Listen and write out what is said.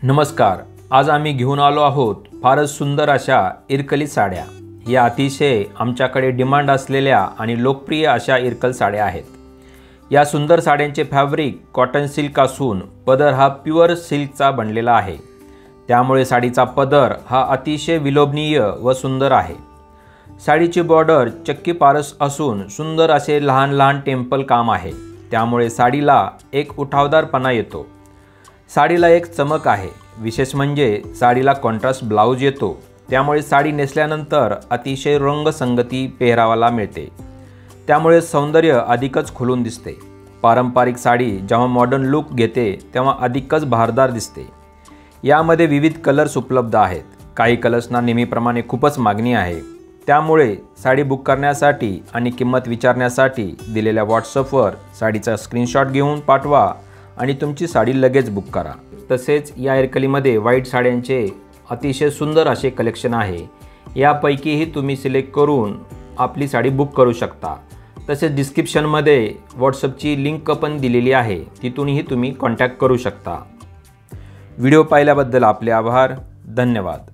नमस्कार। आज आम्ही घेऊन आलो आहोत फारच सुंदर अशा इरकली साड्या। या अतिशय आमच्याकडे डिमांड असलेल्या आणि लोकप्रिय अशा इरकल साड्या आहेत। या सुंदर साड्यांचे फॅब्रिक कॉटन सिल्क असून पदर हा प्युअर सिल्कचा बनलेला आहे। त्यामुळे साडीचा पदर हा अतिशय विलोभनीय व सुंदर आहे। साडीची बॉर्डर चक्की पारस असून सुंदर असे लहान लहान टेम्पल काम आहे। त्यामुळे साडीला एक उठावदारपणा येतो। साडीला एक चमक आहे। विशेष म्हणजे साडीला कॉन्ट्रास्ट ब्लाउज येतो। त्यामुळे साडी नेसल्यानंतर अतिशय रंगसंगती पेहरावाला मिळते। त्यामुळे सौंदर्य अधिकच खुलून दिसते। पारंपरिक साडी जेव्हा मॉडर्न लुक घेते तेव्हा अधिकच भारदार दिसते। यामध्ये विविध कलर्स उपलब्ध आहेत। काही कलर्सना नेहमीप्रमाणे खूपच मागणी आहे। त्यामुळे साडी बुक करण्यासाठी आणि किंमत विचारण्यासाठी दिलेल्या व्हॉट्सअपवर साडीचा स्क्रीनशॉट घेऊन पाठवा आणि तुमची साडी लगेच बुक करा। तसेच या इरकलीमध्ये व्हाईट साड्यांचे अतिशय सुंदर असे कलेक्शन आहे। यापैकीही तुम्ही सिलेक्ट करून आपली साडी बुक करू शकता। तसेच डिस्क्रिप्शनमध्ये व्हॉट्सअपची लिंक पण दिलेली आहे, तिथूनही तुम्ही कॉन्टॅक्ट करू शकता। व्हिडिओ पाहिल्याबद्दल आपले आभार। धन्यवाद।